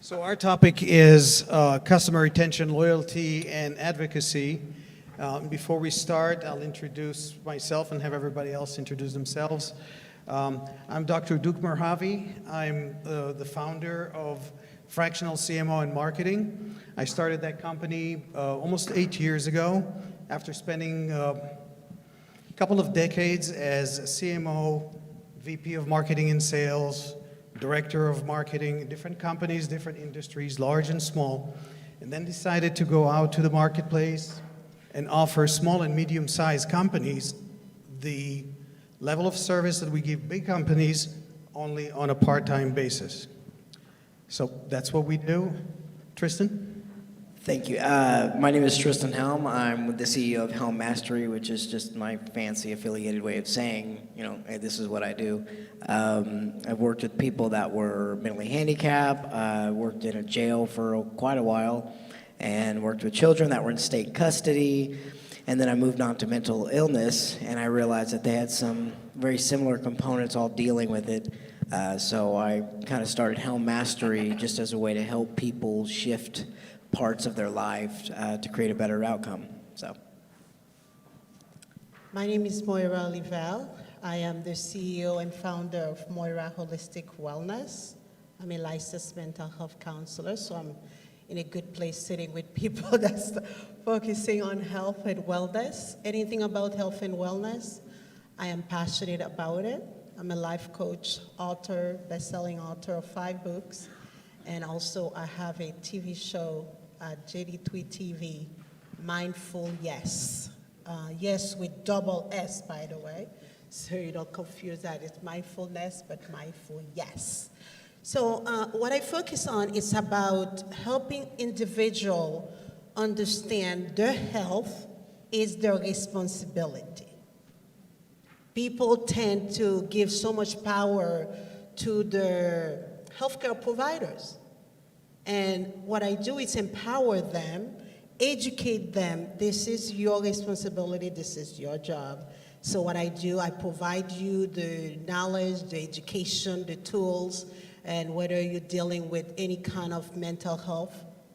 So our topic is customer retention, loyalty, and advocacy. Before we start, I'll introduce myself and have everybody else introduce themselves. I'm Dr. Duke Merhavi. I'm the founder of Fractional CMO and Marketing. I started that company almost 8 years ago after spending a couple of decades as CMO, VP of Marketing and Sales, Director of Marketing in different companies, different industries, large and small, and then decided to go out to the marketplace and offer small and medium-sized companies the level of service that we give big companies only on a part-time basis. So that's what we do. Tristan? Thank you. My name is Tristan Helm. I'm the CEO of Helm Mastery, which is just my fancy affiliated way of saying, hey, this is what I do. I've worked with people that were mentally handicapped, worked in a jail for quite a while, and worked with children that were in state custody. And then I moved on to mental illness, and I realized that they had some very similar components all dealing with it. So I kind of started Helm Mastery just as a way to help people shift parts of their life to create a better outcome. So, my name is Moira Olival. I am the CEO and founder of Moira Holistic Wellness. I'm a licensed mental health counselor, so I'm in a good place sitting with people that's focusing on health and wellness. Anything about health and wellness, I am passionate about it. I'm a life coach, author, best-selling author of 5 books, and also I have a TV show at JD3 TV, Mindful Yes. Yes with double S, by the way, so you don't confuse that. It's mindfulness, but mindful yes. So what I focus on is about helping individuals understand their health is their responsibility. People tend to give so much power to their healthcare providers. And what I do is empower them, educate them. This is your responsibility, this is your job. So what I do, I provide you the knowledge, the education, the tools, and whether you're dealing with any kind of mental health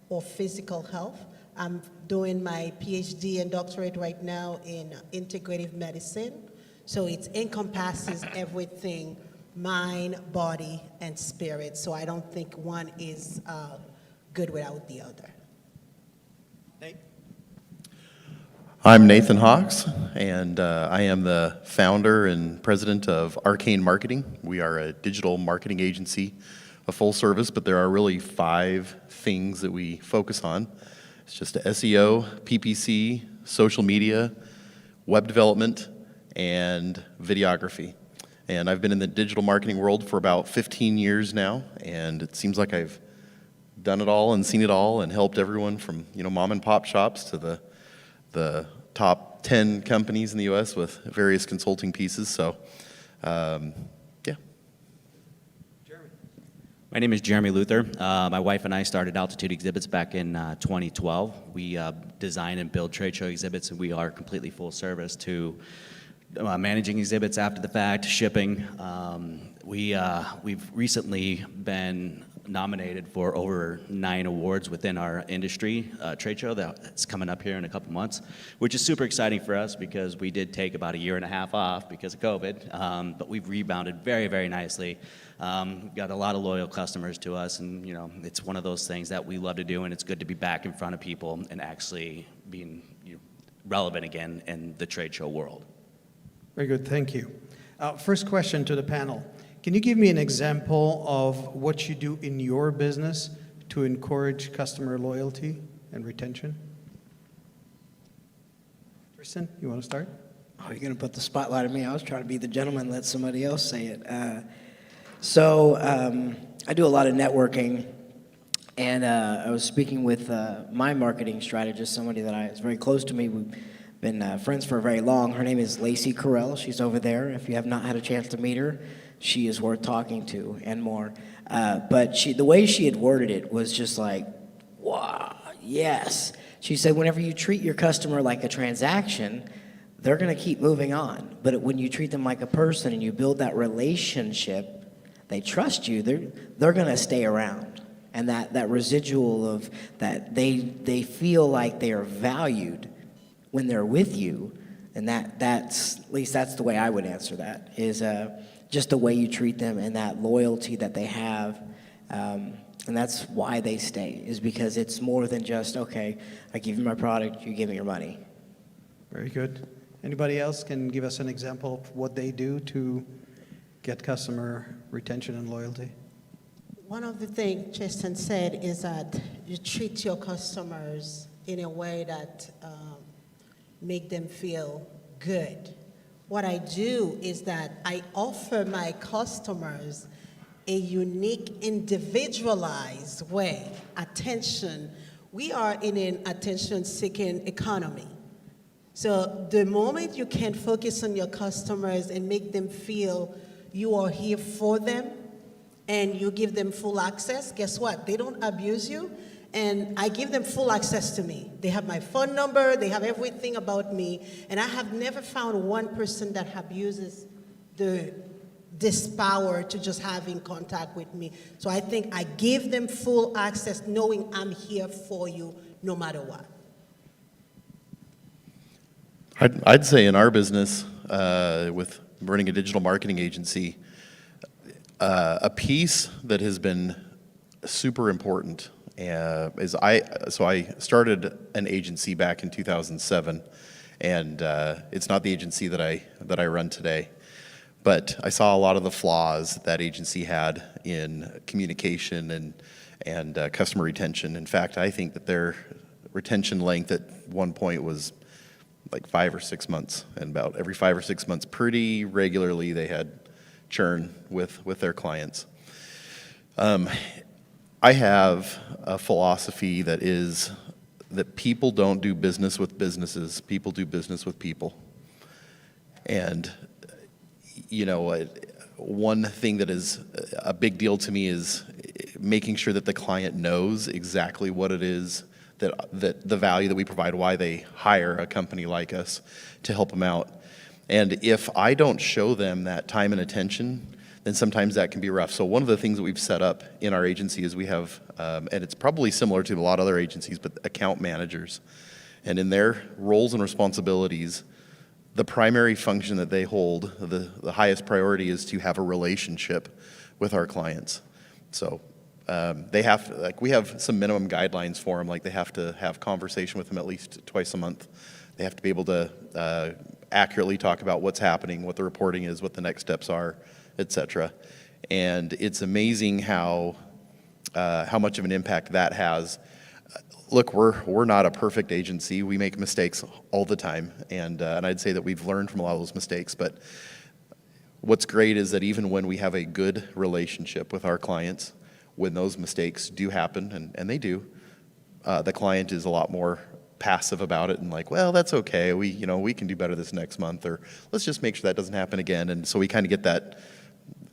or physical health. I'm doing my PhD and doctorate right now in integrative medicine. So it encompasses everything, mind, body, and spirit. So I don't think one is good without the other. Nate? I'm Nathan Hawks, and I am the founder and president of Arcane Marketing. We are a digital marketing agency, a full service, but there are really 5 things that we focus on. It's just SEO, PPC, social media, web development, and videography. And I've been in the digital marketing world for about 15 years now, and it seems like I've done it all and seen it all and helped everyone from mom and pop shops to the top 10 companies in the U.S. with various consulting pieces. So, yeah. Jeremy? My name is Jeremy Luther. My wife and I started Altitude Exhibits back in 2012. We design and build trade show exhibits, and we are completely full service to managing exhibits after the fact, shipping. We've recently been nominated for over 9 awards within our industry trade show that's coming up here in a couple months, which is super exciting for us because we did take about 1.5 years off because of COVID, but we've rebounded very, very nicely. We've got a lot of loyal customers to us, and it's one of those things that we love to do, and it's good to be back in front of people and actually being relevant again in the trade show world. Very good, thank you. First question to the panel. Can you give me an example of what you do in your business to encourage customer loyalty and retention? Tristan, you want to start? Oh, you're going to put the spotlight on me. I was trying to be the gentleman and let somebody else say it. So I do a lot of networking, and I was speaking with my marketing strategist, somebody that is very close to me. We've been friends for very long. Her name is Lacey Carell. She's over there. If you have not had a chance to meet her, she is worth talking to and more. But the way she had worded it was just like, wow, yes. She said, whenever you treat your customer like a transaction, they're going to keep moving on. But when you treat them like a person and you build that relationship, they trust you, they're going to stay around. And that residual of that they feel like they are valued when they're with you, and that's at least that's the way I would answer that, is just the way you treat them and that loyalty that they have. And that's why they stay, is because it's more than just, okay, I give you my product, you give me your money. Very good. Anybody else can give us an example of what they do to get customer retention and loyalty? One of the things Tristan said is that you treat your customers in a way that make them feel good. What I do is that I offer my customers a unique, individualized way, attention. We are in an attention-seeking economy. So the moment you can focus on your customers and make them feel you are here for them and you give them full access, guess what? They don't abuse you, and I give them full access to me. They have my phone number, they have everything about me, and I have never found one person that abuses this power to just having contact with me. So I think I give them full access knowing I'm here for you no matter what. I'd say in our business, with running a digital marketing agency, a piece that has been super important is I started an agency back in 2007, and it's not the agency that I run today. But I saw a lot of the flaws that agency had in communication and customer retention. In fact, I think that their retention length at one point was like 5 or 6 months, and about every 5 or 6 months, pretty regularly, they had churn with their clients. I have a philosophy that is that people don't do business with businesses, people do business with people. And you know, one thing that is a big deal to me is making sure that the client knows exactly what it is that the value that we provide, why they hire a company like us to help them out. And if I don't show them that time and attention, then sometimes that can be rough. So one of the things that we've set up in our agency is we have, and it's probably similar to a lot of other agencies, but account managers. And in their roles and responsibilities, the primary function that they hold, the highest priority, is to have a relationship with our clients. So they have, like, we have some minimum guidelines for them, like they have to have conversation with them at least twice a month. They have to be able to accurately talk about what's happening, what the reporting is, what the next steps are, etc. And it's amazing how much of an impact that has. Look, we're not a perfect agency. We make mistakes all the time, and I'd say that we've learned from a lot of those mistakes. But what's great is that even when we have a good relationship with our clients, when those mistakes do happen, and they do, the client is a lot more passive about it and like, well, that's okay. We can do better this next month, or let's just make sure that doesn't happen again. And so we kind of get that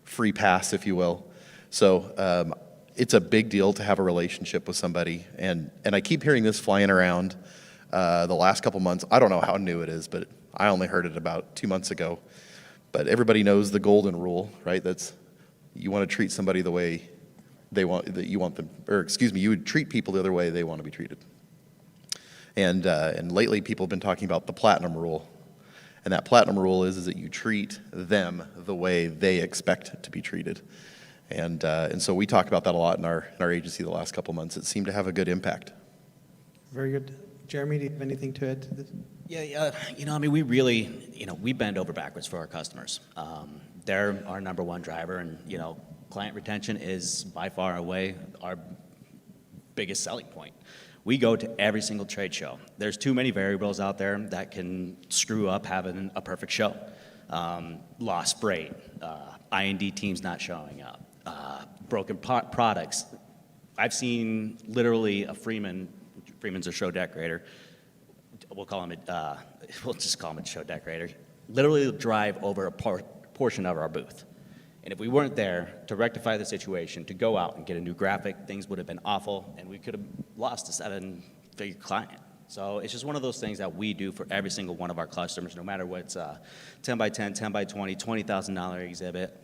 free pass, if you will. So it's a big deal to have a relationship with somebody, and I keep hearing this flying around the last couple months. I don't know how new it is, but I only heard it about 2 months ago. But everybody knows the golden rule, right? That's, you want to treat somebody the way they want, that you want them, or excuse me, you would treat people the other way they want to be treated. And lately people have been talking about the platinum rule. And that platinum rule is that you treat them the way they expect to be treated. And so we talk about that a lot in our agency the last couple months. It seemed to have a good impact. Very good. Jeremy, do you have anything to add to this? Yeah, we really, we bend over backwards for our customers. They're our number one driver, and, client retention is by far away our biggest selling point. We go to every single trade show. There's too many variables out there that can screw up having a perfect show. Lost freight, I&D teams not showing up, broken products. I've seen literally a Freeman's a show decorator. We'll just call him a show decorator. Literally drive over a portion of our booth. And if we weren't there to rectify the situation, to go out and get a new graphic, things would have been awful, and we could have lost a 7-figure client. So it's just one of those things that we do for every single one of our customers, no matter what it's 10 by 10, 10 by 20, $20,000 exhibit,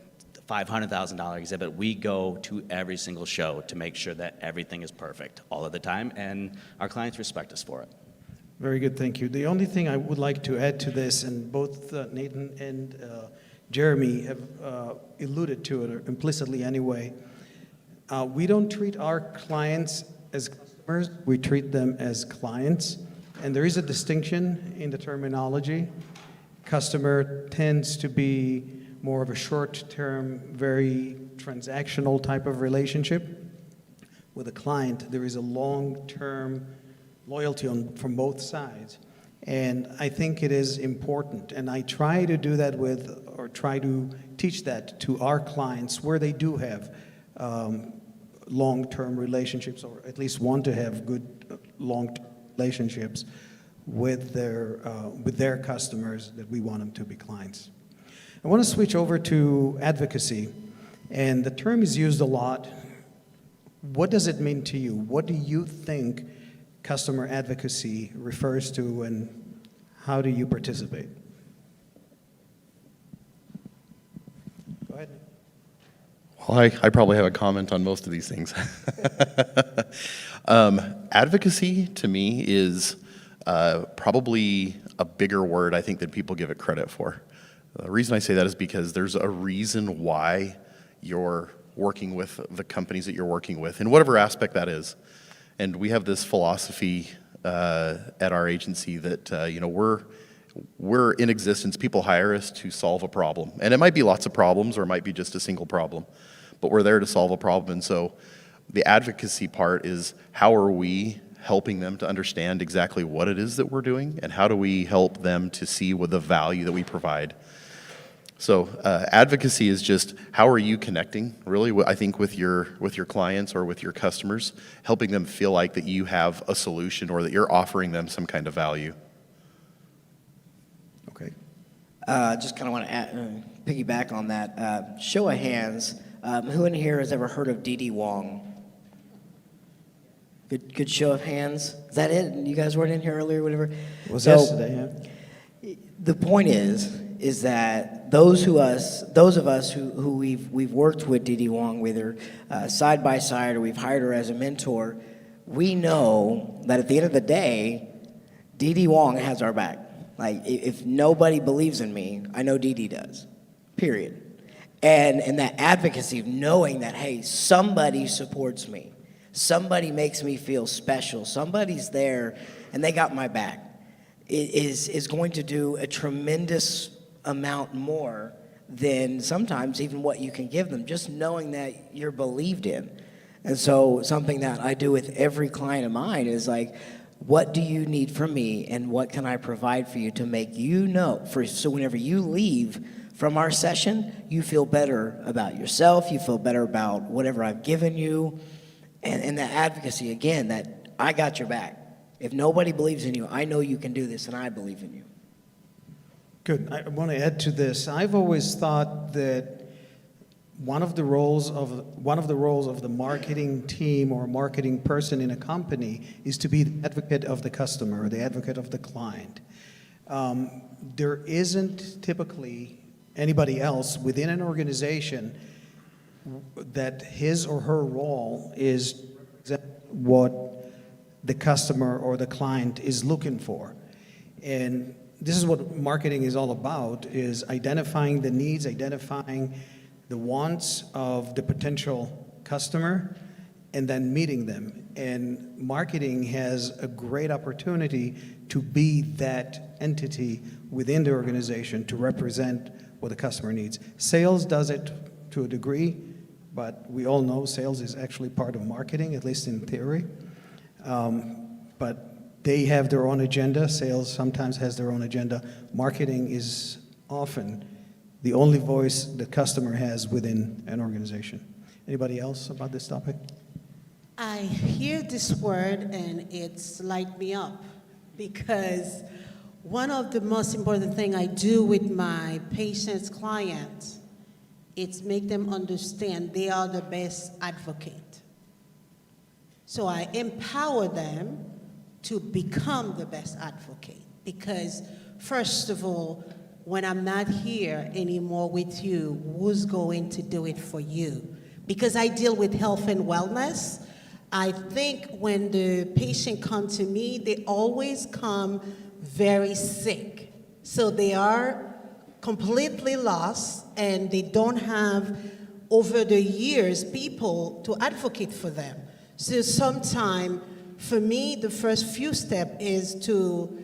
$500,000 exhibit. We go to every single show to make sure that everything is perfect all of the time, and our clients respect us for it. Very good, thank you. The only thing I would like to add to this, and both Nathan and Jeremy have alluded to it, or implicitly anyway, we don't treat our clients as customers, we treat them as clients. And there is a distinction in the terminology. Customer tends to be more of a short-term, very transactional type of relationship. With a client, there is a long-term loyalty from both sides. And I think it is important, and I try to do that with, or try to teach that to our clients where they do have long-term relationships, or at least want to have good long-term relationships with their customers, that we want them to be clients. I want to switch over to advocacy, and the term is used a lot. What does it mean to you? What do you think customer advocacy refers to, and how do you participate? Go ahead. Well, I probably have a comment on most of these things. Advocacy, to me, is probably a bigger word, I think, than people give it credit for. The reason I say that is because there's a reason why you're working with the companies that you're working with, in whatever aspect that is. And we have this philosophy at our agency that we're in existence. People hire us to solve a problem, and it might be lots of problems, or it might be just a single problem, but we're there to solve a problem. And so, the advocacy part is, how are we helping them to understand exactly what it is that we're doing, and how do we help them to see what the value that we provide. So advocacy is just, how are you connecting, really, I think, with your clients or with your customers, helping them feel like that you have a solution, or that you're offering them some kind of value. Okay. Just kind of want to piggyback on that. Show of hands, who in here has ever heard of Dee Dee Wong? Good show of hands. Is that it? You guys weren't in here earlier, whatever? It was yesterday, yeah. The point is that those of us who we've worked with Dee Dee Wong, whether side by side or we've hired her as a mentor, we know that at the end of the day, Dee Dee Wong has our back. Like, if nobody believes in me, I know Dee Dee does. Period. And that advocacy of knowing that, hey, somebody supports me. Somebody makes me feel special. Somebody's there, and they got my back. Is going to do a tremendous amount more than sometimes even what you can give them, just knowing that you're believed in. And so something that I do with every client of mine is like, what do you need from me, and what can I provide for you to make you know, so whenever you leave from our session, you feel better about yourself, you feel better about whatever I've given you. And that advocacy, again, that I got your back. If nobody believes in you, I know you can do this, and I believe in you. Good. I want to add to this. I've always thought that one of the roles of the marketing team or marketing person in a company is to be the advocate of the customer, or the advocate of the client. There isn't typically anybody else within an organization that his or her role is to represent what the customer or the client is looking for. And this is what marketing is all about, is identifying the needs, identifying the wants of the potential customer, and then meeting them. And marketing has a great opportunity to be that entity within the organization to represent what the customer needs. Sales does it to a degree, but we all know sales is actually part of marketing, at least in theory. But they have their own agenda. Sales sometimes has their own agenda. Marketing is often the only voice the customer has within an organization. Anybody else about this topic? I hear this word and it's light me up, because one of the most important things I do with my patients, clients, it's make them understand they are the best advocate. So I empower them to become the best advocate, because first of all, when I'm not here anymore with you, who's going to do it for you? Because I deal with health and wellness. I think when the patient comes to me, they always come very sick. So they are completely lost, and they don't have, over the years, people to advocate for them. So sometime, for me, the first few steps is to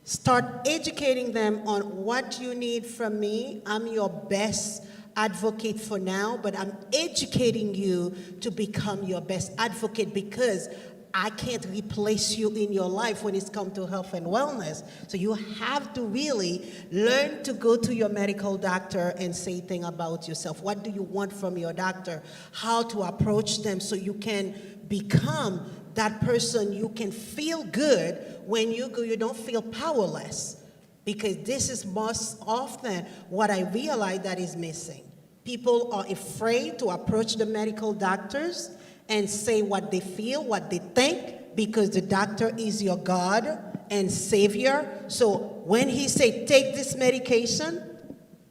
start educating them on what you need from me. I'm your best advocate for now, but I'm educating you to become your best advocate, because I can't replace you in your life when it's come to health and wellness. So you have to really learn to go to your medical doctor and say things about yourself. What do you want from your doctor? How to approach them so you can become that person. You can feel good when you go, you don't feel powerless. Because this is most often what I realize that is missing. People are afraid to approach the medical doctors and say what they feel, what they think, because the doctor is your God and Savior. So when he say, take this medication,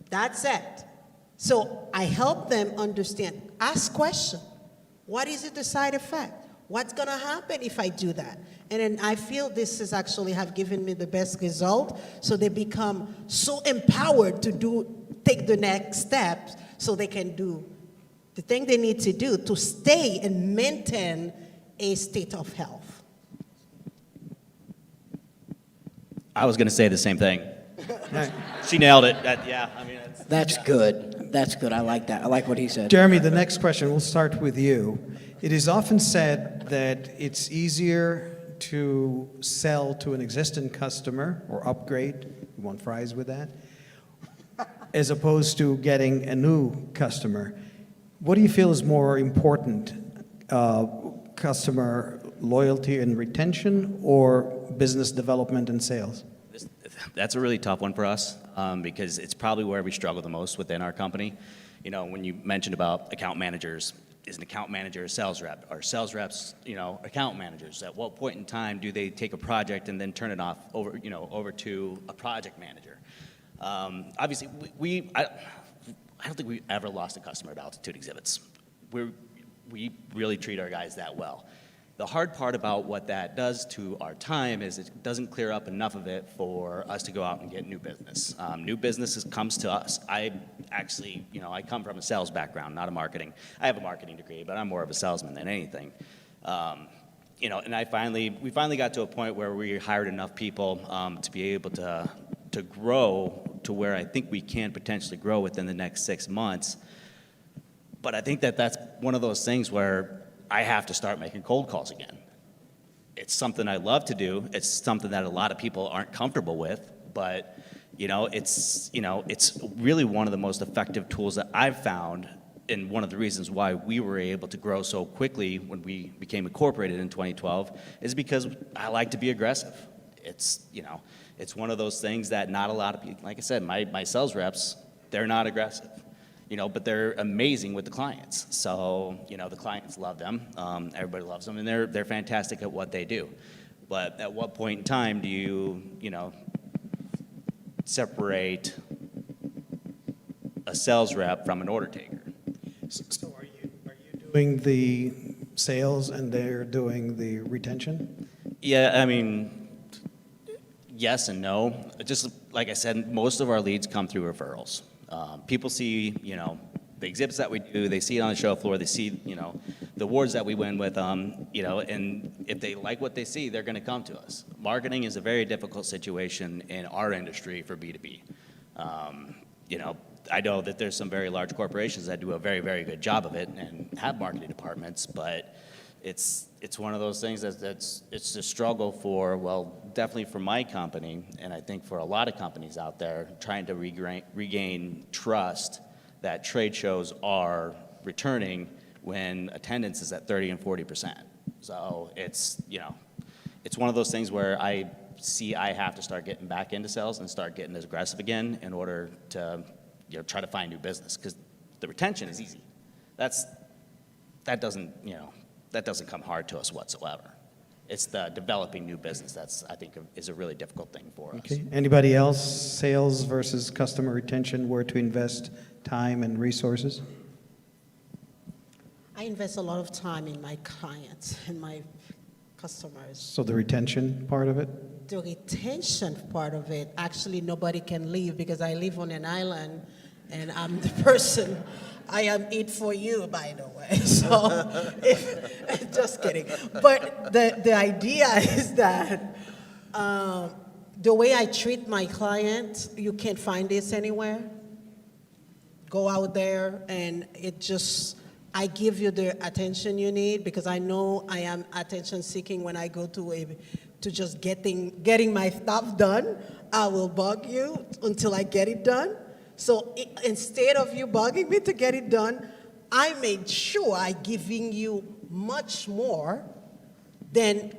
that's it. So I help them understand. Ask questions. What is the side effect? What's going to happen if I do that? And then I feel this is actually have given me the best result. So they become so empowered to take the next steps so they can do the thing they need to do to stay and maintain a state of health. I was going to say the same thing. She nailed it. Yeah, I mean, That's good. That's good. I like that. I like what he said. Jeremy, the next question, we'll start with you. It is often said that it's easier to sell to an existing customer or upgrade, you want fries with that, as opposed to getting a new customer. What do you feel is more important, customer loyalty and retention, or business development and sales? That's a really tough one for us, because it's probably where we struggle the most within our company. You know, when you mentioned about account managers, is an account manager a sales rep? Are sales reps, account managers? At what point in time do they take a project and then turn it off over to a project manager? Obviously, I don't think we've ever lost a customer at Altitude Exhibits. We really treat our guys that well. The hard part about what that does to our time is it doesn't clear up enough of it for us to go out and get new business. New business comes to us. I actually, I come from a sales background, not a marketing. I have a marketing degree, but I'm more of a salesman than anything. And we finally got to a point where we hired enough people to be able to grow to where I think we can potentially grow within the next 6 months. But I think that's one of those things where I have to start making cold calls again. It's something I love to do. It's something that a lot of people aren't comfortable with, but it's really one of the most effective tools that I've found, and one of the reasons why we were able to grow so quickly when we became incorporated in 2012 is because I like to be aggressive. It's one of those things that not a lot of people, like I said, my sales reps, they're not aggressive, but they're amazing with the clients. So, the clients love them. Everybody loves them, and they're fantastic at what they do. But at what point in time do you, separate a sales rep from an order taker? So are you doing the sales and they're doing the retention? Yeah, I mean, yes and no. Just like I said, most of our leads come through referrals. People see, the exhibits that we do, they see it on the show floor, they see, the awards that we win with, and if they like what they see, they're going to come to us. Marketing is a very difficult situation in our industry for B2B. I know that there's some very large corporations that do a very, very good job of it and have marketing departments, but it's one of those things it's a struggle for, definitely for my company, and I think for a lot of companies out there, trying to regain trust that trade shows are returning when attendance is at 30 and 40%. So it's one of those things where I have to start getting back into sales and start getting as aggressive again in order to try to find new business, because the retention is easy. That doesn't come hard to us whatsoever. It's the developing new business that's, I think, is a really difficult thing for us. Okay. Anybody else? Sales versus customer retention, where to invest time and resources? I invest a lot of time in my clients and my customers. So the retention part of it? The retention part of it, actually nobody can leave because I live on an island and I'm the person, I am it for you, by the way. So, just kidding. But the idea is that the way I treat my clients, you can't find this anywhere. Go out there and I give you the attention you need because I know I am attention seeking when I go to just getting my stuff done. I will bug you until I get it done. So instead of you bugging me to get it done, I made sure I giving you much more than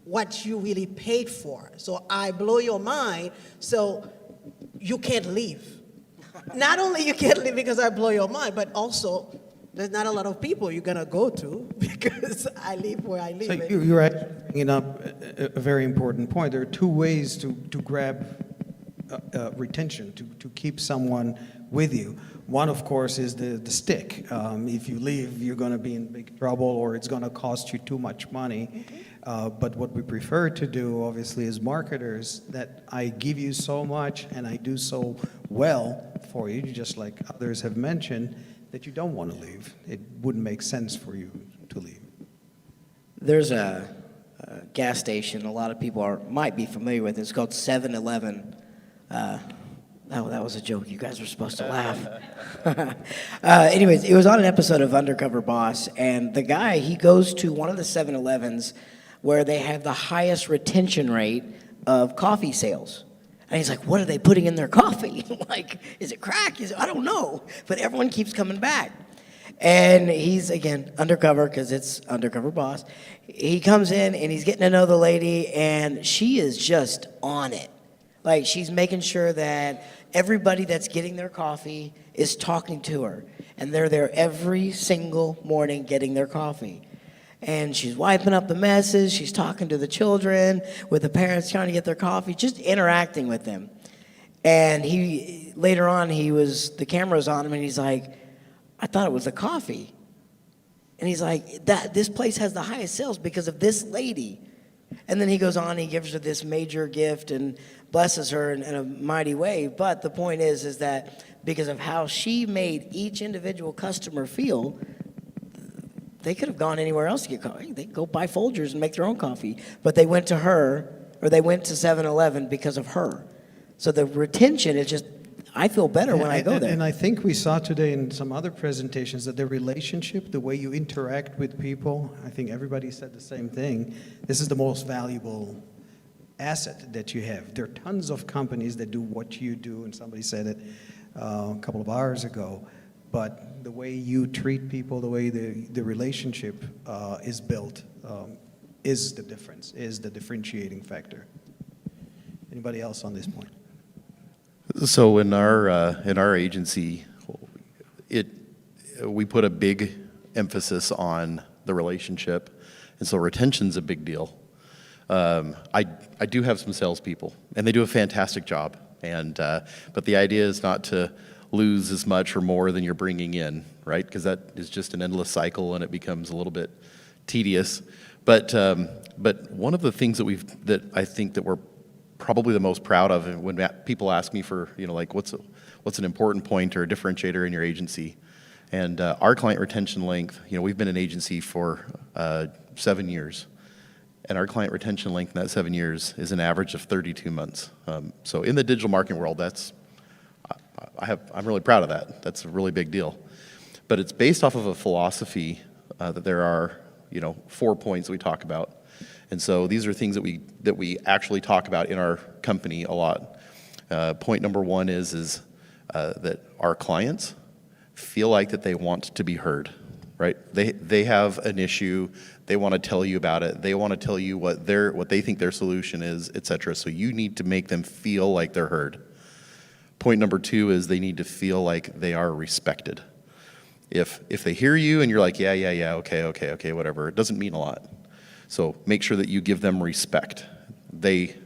what you really paid for. So I blow your mind, so you can't leave. Not only you can't leave because I blow your mind, but also there's not a lot of people you're gonna go to because I live where I live. So you're actually bringing up a very important point. There are two ways to grab retention, to keep someone with you. One, of course, is the stick. If you leave, you're going to be in big trouble or it's going to cost you too much money. But what we prefer to do, obviously, as marketers, that I give you so much and I do so well for you, just like others have mentioned, that you don't want to leave. It wouldn't make sense for you to leave. There's a gas station a lot of people might be familiar with. It's called 7-Eleven. That was a joke. You guys were supposed to laugh. Anyways, it was on an episode of Undercover Boss, and the guy, he goes to one of the 7-Elevens where they have the highest retention rate of coffee sales. And he's like, what are they putting in their coffee? Like, is it crack? I don't know. But everyone keeps coming back. And he's, again, undercover because it's Undercover Boss. He comes in and he's getting to know the lady, and she is just on it. Like, she's making sure that everybody that's getting their coffee is talking to her. And they're there every single morning getting their coffee. And she's wiping up the messes. She's talking to the children, with the parents trying to get their coffee, just interacting with them. And later on, the camera's on him, and he's like, I thought it was the coffee. And he's like, this place has the highest sales because of this lady. And then he goes on, he gives her this major gift and blesses her in a mighty way. But the point is that because of how she made each individual customer feel, they could have gone anywhere else to get coffee. They could go buy Folgers and make their own coffee. But they went to her, or they went to 7-Eleven because of her. So the retention is just, I feel better when I go there. And I think we saw today in some other presentations that the relationship, the way you interact with people, I think everybody said the same thing. This is the most valuable asset that you have. There are tons of companies that do what you do, and somebody said it a couple of hours ago. But the way you treat people, the way the relationship is built is the difference, is the differentiating factor. Anybody else on this point? So in our agency, we put a big emphasis on the relationship, and so retention's a big deal. I do have some salespeople, and they do a fantastic job. But the idea is not to lose as much or more than you're bringing in, right? Because that is just an endless cycle, and it becomes a little bit tedious. But one of the things that I think that we're probably the most proud of, and when people ask me for, like what's an important point or a differentiator in your agency, and our client retention length, we've been an agency for 7 years, and our client retention length in that 7 years is an average of 32 months. So in the digital marketing world, I'm really proud of that. That's a really big deal. But it's based off of a philosophy that there are 4 points we talk about. And so these are things that we actually talk about in our company a lot. Point number one is that our clients feel like that they want to be heard, right? They have an issue, they want to tell you about it, they want to tell you what they think their solution is, etc. So you need to make them feel like they're heard. Point number two is they need to feel like they are respected. If they hear you and you're like, yeah, okay, whatever, it doesn't mean a lot. So make sure that you give them respect. They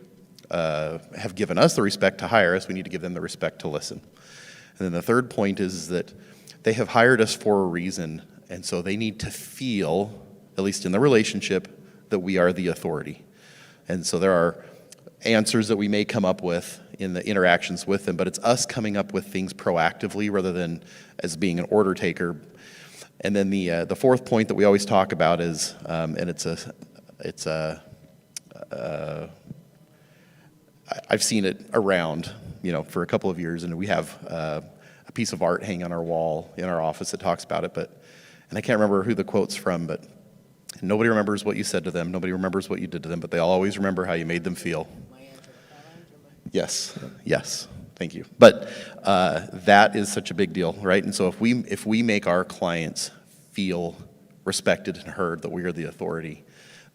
have given us the respect to hire us. We need to give them the respect to listen. And then the third point is that they have hired us for a reason, and so they need to feel, at least in the relationship, that we are the authority. And so there are answers that we may come up with in the interactions with them, but it's us coming up with things proactively rather than as being an order taker. And then the fourth point that we always talk about is, and I've seen it around, for a couple of years, and we have a piece of art hanging on our wall in our office that talks about it, and I can't remember who the quote's from, but nobody remembers what you said to them, nobody remembers what you did to them, but they always remember how you made them feel. Yes, thank you. But that is such a big deal, right? And so if we make our clients feel respected and heard, that we are the authority,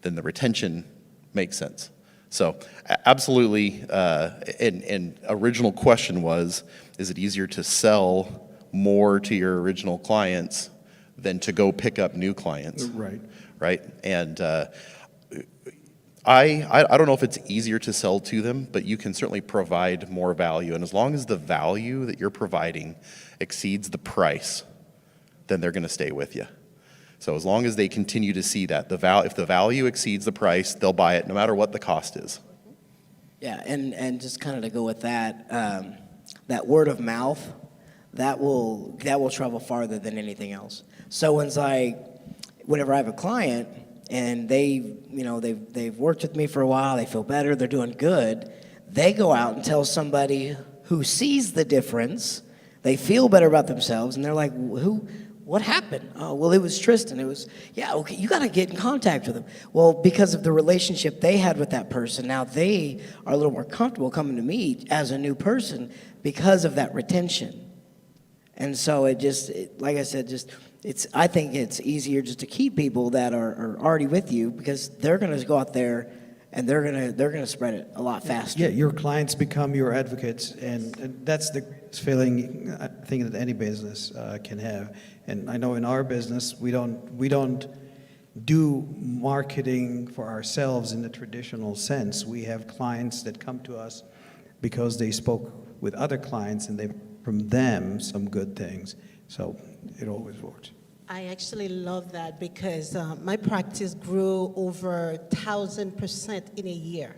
then the retention makes sense. So absolutely, and original question was, is it easier to sell more to your original clients than to go pick up new clients? Right? And I don't know if it's easier to sell to them, but you can certainly provide more value. And as long as the value that you're providing exceeds the price, then they're going to stay with you. So as long as they continue to see that, if the value exceeds the price, they'll buy it no matter what the cost is. Yeah, and just kind of to go with that, that word of mouth, that will travel farther than anything else. So whenever I have a client and they've worked with me for a while, they feel better, they're doing good, they go out and tell somebody who sees the difference, they feel better about themselves, and they're like, what happened? Oh, well, it was Tristan. It was, yeah, okay, you got to get in contact with him. Well, because of the relationship they had with that person, now they are a little more comfortable coming to me as a new person because of that retention. And so like I said, I think it's easier just to keep people that are already with you, because they're going to go out there and they're gonna spread it a lot faster. Yeah, your clients become your advocates, and that's the greatest feeling I think that any business can have. And I know in our business, we don't do marketing for ourselves in the traditional sense. We have clients that come to us because they spoke with other clients and they from them some good things. So it always works. I actually love that, because my practice grew over 1,000% in a year,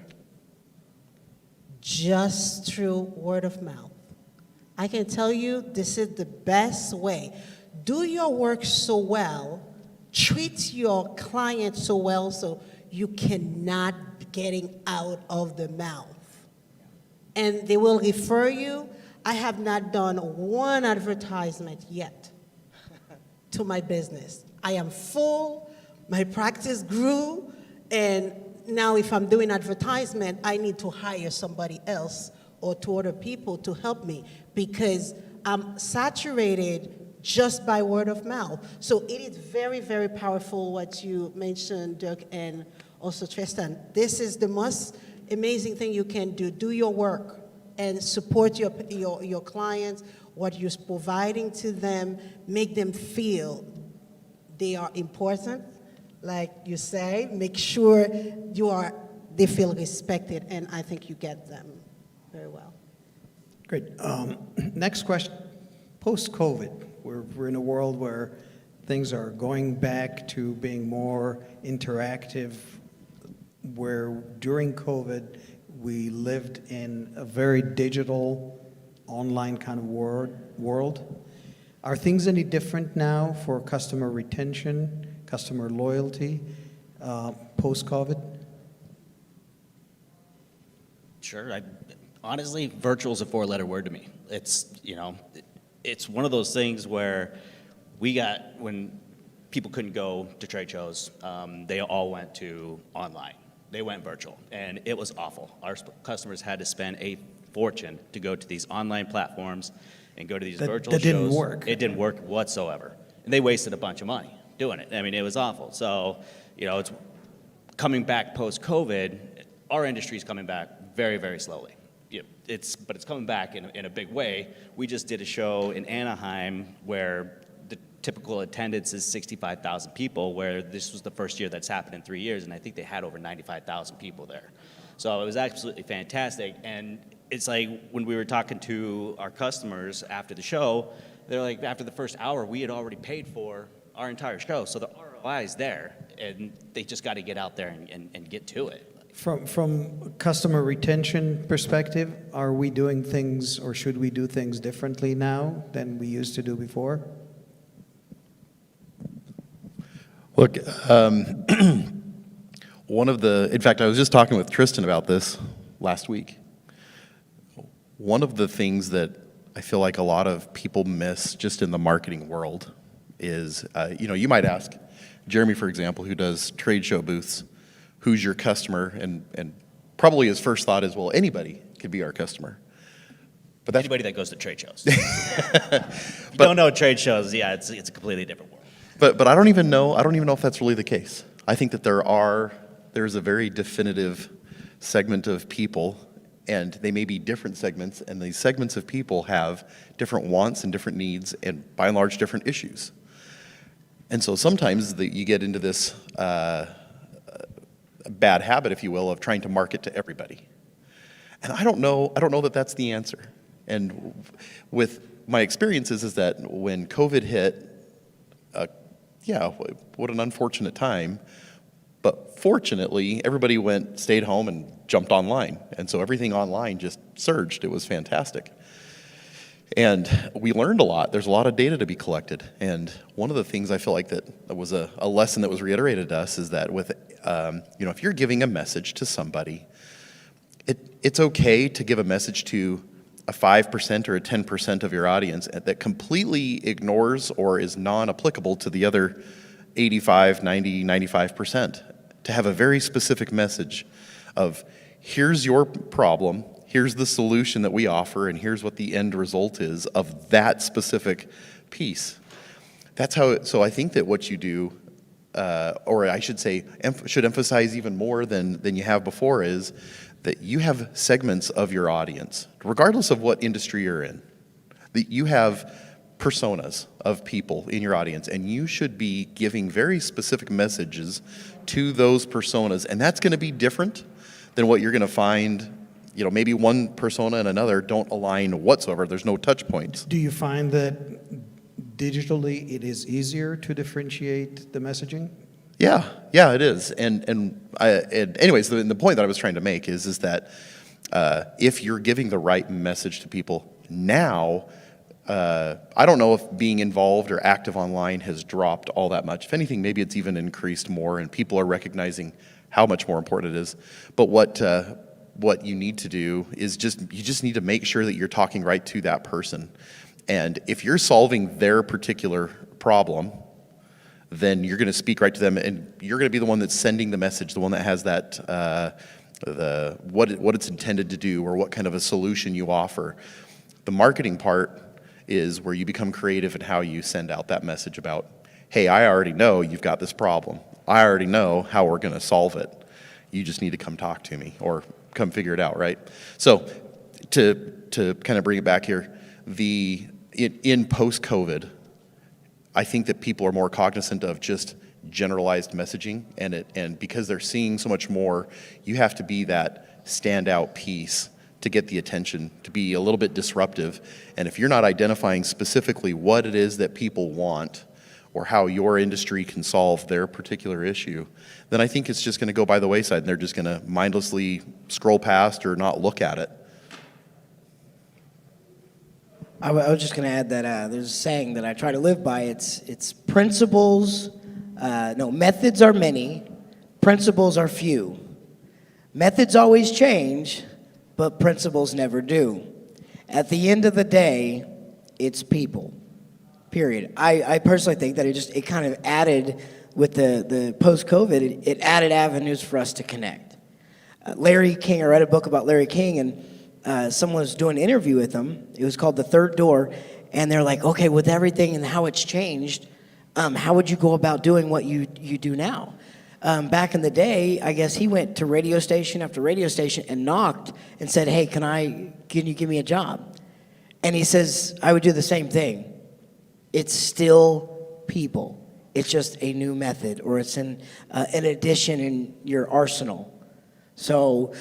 just through word of mouth. I can tell you this is the best way. Do your work so well, treat your client so well, so you cannot be getting out of the mouth. And they will refer you. I have not done one advertisement yet to my business. I am full, my practice grew, and now if I'm doing advertisement, I need to hire somebody else or two other people to help me, because I'm saturated just by word of mouth. So it is very, very powerful what you mentioned, Dirk, and also Tristan. This is the most amazing thing you can do. Do your work and support your clients, what you're providing to them, make them feel they are important, like you say, make sure they feel respected, and I think you get them very well. Great. Next question. Post-COVID, we're in a world where things are going back to being more interactive, where during COVID, we lived in a very digital, online kind of world. Are things any different now for customer retention, customer loyalty, post-COVID? Sure. Honestly, virtual is a four-letter word to me. It's one of those things where when people couldn't go to trade shows, they all went to online. They went virtual, and it was awful. Our customers had to spend a fortune to go to these online platforms and go to these virtual shows. That didn't work. It didn't work whatsoever. And they wasted a bunch of money doing it. I mean, it was awful. So, it's coming back post-COVID. Our industry is coming back very, very slowly. But it's coming back in a big way. We just did a show in Anaheim where the typical attendance is 65,000 people, where this was the first year that's happened in 3 years, and I think they had over 95,000 people there. So it was absolutely fantastic. And it's like when we were talking to our customers after the show, they're like, after the first hour, we had already paid for our entire show. So the ROI is there, and they just got to get out there and get to it. From customer retention perspective, are we doing things or should we do things differently now than we used to do before? Look, in fact, I was just talking with Tristan about this last week. One of the things that I feel like a lot of people miss just in the marketing world is, you might ask Jeremy, for example, who does trade show booths, who's your customer? And probably his first thought is, well, anybody could be our customer. But that's Anybody that goes to trade shows. If you don't know trade shows, yeah, it's a completely different world. But I don't even know if that's really the case. I think that there's a very definitive segment of people, and they may be different segments, and these segments of people have different wants and different needs, and by and large different issues. And so sometimes you get into this bad habit, if you will, of trying to market to everybody. And I don't know that that's the answer. And with my experiences is that when COVID hit, what an unfortunate time. But fortunately, everybody stayed home and jumped online. And so everything online just surged. It was fantastic. And we learned a lot. There's a lot of data to be collected. And one of the things I feel like that was a lesson that was reiterated to us is that with, if you're giving a message to somebody, it's okay to give a message to a 5% or a 10% of your audience that completely ignores or is non-applicable to the other 85, 90, 95%. To have a very specific message of, here's your problem, here's the solution that we offer, and here's what the end result is of that specific piece. That's how, so I think that what you do, or I should say, should emphasize even more than you have before, is that you have segments of your audience, regardless of what industry you're in, that you have personas of people in your audience, and you should be giving very specific messages to those personas, and that's going to be different than what you're going to find. Maybe one persona and another don't align whatsoever. There's no touch points. Do you find that digitally it is easier to differentiate the messaging? Yeah, it is. And anyways, the point that I was trying to make is that if you're giving the right message to people now, I don't know if being involved or active online has dropped all that much. If anything, maybe it's even increased more, and people are recognizing how much more important it is. But what you need to do is you just need to make sure that you're talking right to that person. And if you're solving their particular problem, then you're going to speak right to them, and you're going to be the one that's sending the message, the one that has that what it's intended to do, or what kind of a solution you offer. The marketing part is where you become creative in how you send out that message about, hey, I already know you've got this problem. I already know how we're going to solve it. You just need to come talk to me, or come figure it out, right? So to kind of bring it back here, in post-COVID, I think that people are more cognizant of just generalized messaging, and because they're seeing so much more, you have to be that standout piece to get the attention, to be a little bit disruptive. And if you're not identifying specifically what it is that people want, or how your industry can solve their particular issue, then I think it's just going to go by the wayside, and they're just going to mindlessly scroll past or not look at it. I was just going to add that there's a saying that I try to live by. It's principles. Methods are many, principles are few. Methods always change, but principles never do. At the end of the day, it's people. Period. I personally think that it kind of added, with the post-COVID, it added avenues for us to connect. Larry King, I read a book about Larry King, and someone was doing an interview with him. It was called The Third Door, and they're like, okay, with everything and how it's changed, how would you go about doing what you do now? Back in the day, I guess he went to radio station after radio station and knocked and said, hey, can you give me a job? And he says, I would do the same thing. It's still people. It's just a new method, or it's an addition in your arsenal. So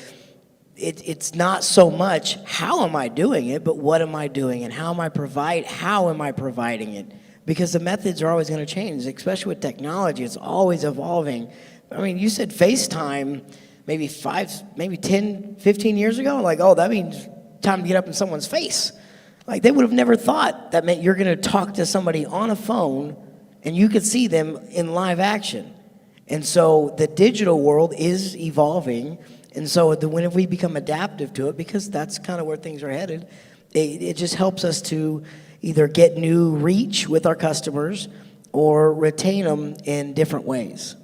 it's not so much how am I doing it, but what am I doing and how am I providing it? Because the methods are always going to change, especially with technology. It's always evolving. I mean, you said FaceTime maybe 10, 15 years ago. Like, oh, that means time to get up in someone's face. Like, they would have never thought that meant you're going to talk to somebody on a phone and you could see them in live action. And so the digital world is evolving. And so when we become adaptive to it, because that's kind of where things are headed, it just helps us to either get new reach with our customers or retain them in different ways.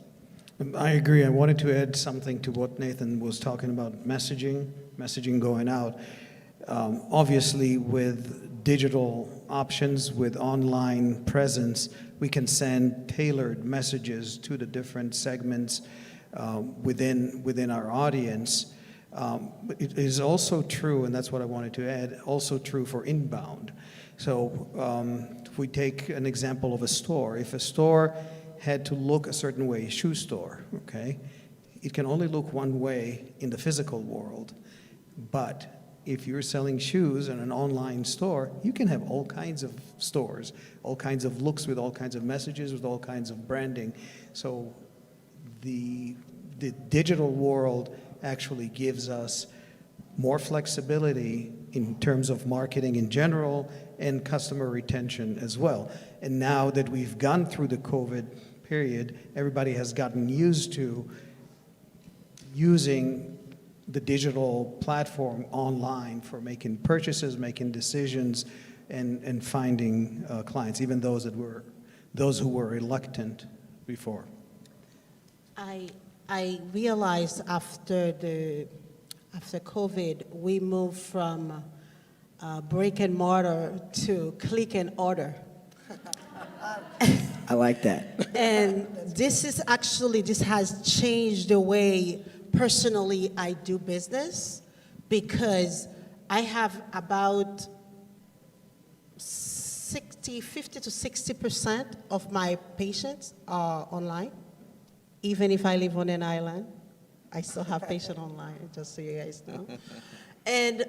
I agree. I wanted to add something to what Nathan was talking about, messaging going out. Obviously, with digital options, with online presence, we can send tailored messages to the different segments within our audience. But it is also true, and that's what I wanted to add, also true for inbound. So if we take an example of a store, if a store had to look a certain way, a shoe store, okay, it can only look one way in the physical world. But if you're selling shoes in an online store, you can have all kinds of stores, all kinds of looks with all kinds of messages, with all kinds of branding. So the digital world actually gives us more flexibility in terms of marketing in general and customer retention as well. And now that we've gone through the COVID period, everybody has gotten used to using the digital platform online for making purchases, making decisions, and finding clients, even those who were reluctant before. I realized after COVID, we moved from brick and mortar to click and order. I like that. And this has changed the way personally I do business, because I have about 50 to 60% of my patients are online. Even if I live on an island, I still have patients online, just so you guys know. And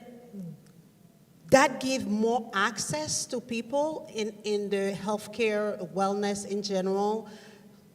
that gives more access to people in the healthcare, wellness in general,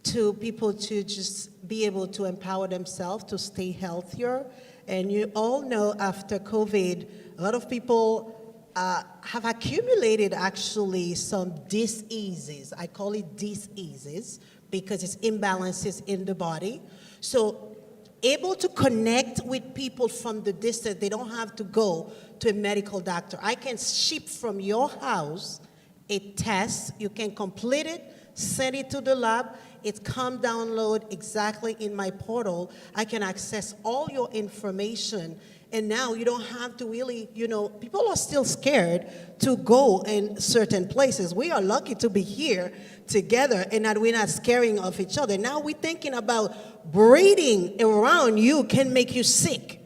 to people to just be able to empower themselves to stay healthier. And you all know after COVID, a lot of people have accumulated actually some diseases. I call it diseases because it's imbalances in the body. So able to connect with people from the distance, they don't have to go to a medical doctor. I can ship from your house a test, you can complete it, send it to the lab, it come download exactly in my portal. I can access all your information. And now you don't have to really, people are still scared to go in certain places. We are lucky to be here together and that we're not scaring of each other. Now we're thinking about breathing around you can make you sick.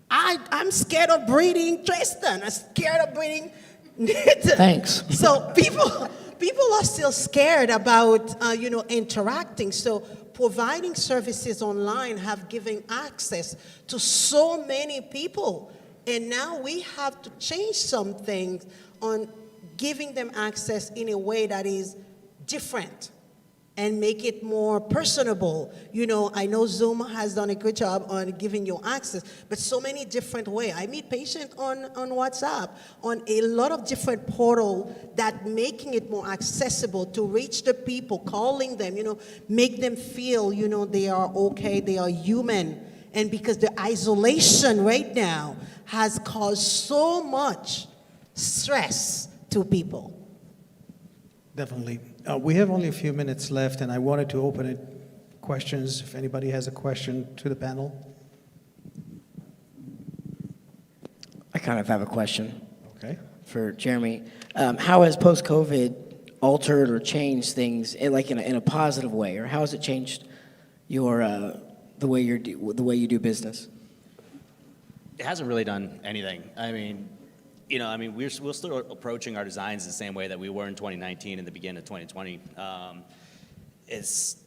I'm scared of breathing Tristan. I'm scared of breathing Nathan. Thanks. So people are still scared about, interacting. So providing services online have given access to so many people. And now we have to change some things on giving them access in a way that is different and make it more personable. I know Zoom has done a good job on giving you access, but so many different ways. I meet patients on WhatsApp, on a lot of different portals that making it more accessible to reach the people, calling them, make them feel, they are okay, they are human. And because the isolation right now has caused so much stress to people. Definitely. We have only a few minutes left, and I wanted to open it questions, if anybody has a question to the panel. I kind of have a question Okay. for Jeremy. How has post-COVID altered or changed things in a positive way, or how has it changed your the way you do business? It hasn't really done anything. I mean, I mean, we're still approaching our designs the same way that we were in 2019 and the beginning of 2020. It's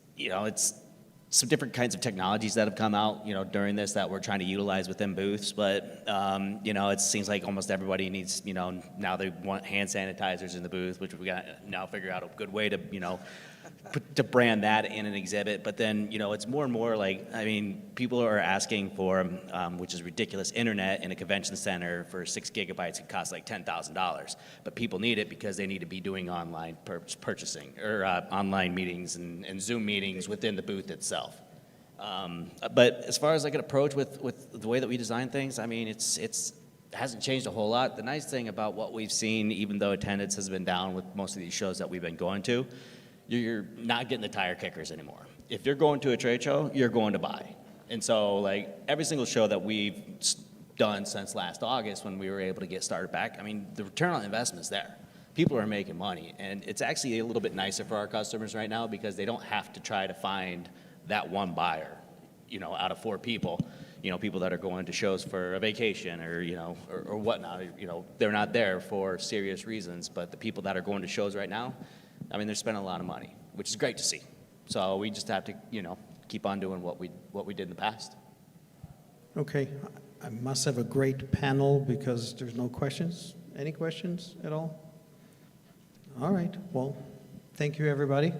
some different kinds of technologies that have come out, during this that we're trying to utilize within booths. But, it seems like almost everybody needs, now they want hand sanitizers in the booth, which we got to now figure out a good way to, to brand that in an exhibit. But then, it's more and more like, I mean, people are asking for, which is ridiculous, internet in a convention center for 6 gigabytes can cost like $10,000. But people need it because they need to be doing online purchasing or online meetings and Zoom meetings within the booth itself. But as far as like an approach with the way that we design things, I mean, it hasn't changed a whole lot. The nice thing about what we've seen, even though attendance has been down with most of these shows that we've been going to, you're not getting the tire kickers anymore. If you're going to a trade show, you're going to buy. And so, like, every single show that we've done since last August when we were able to get started back, I mean, the return on investment's there. People are making money, and it's actually a little bit nicer for our customers right now because they don't have to try to find that one buyer, out of 4 people, people that are going to shows for a vacation or, or whatnot, they're not there for serious reasons, but the people that are going to shows right now, I mean, they're spending a lot of money, which is great to see. So we just have to, keep on doing what we did in the past. Okay, I must have a great panel because there's no questions. Any questions at all? All right, well, thank you, everybody.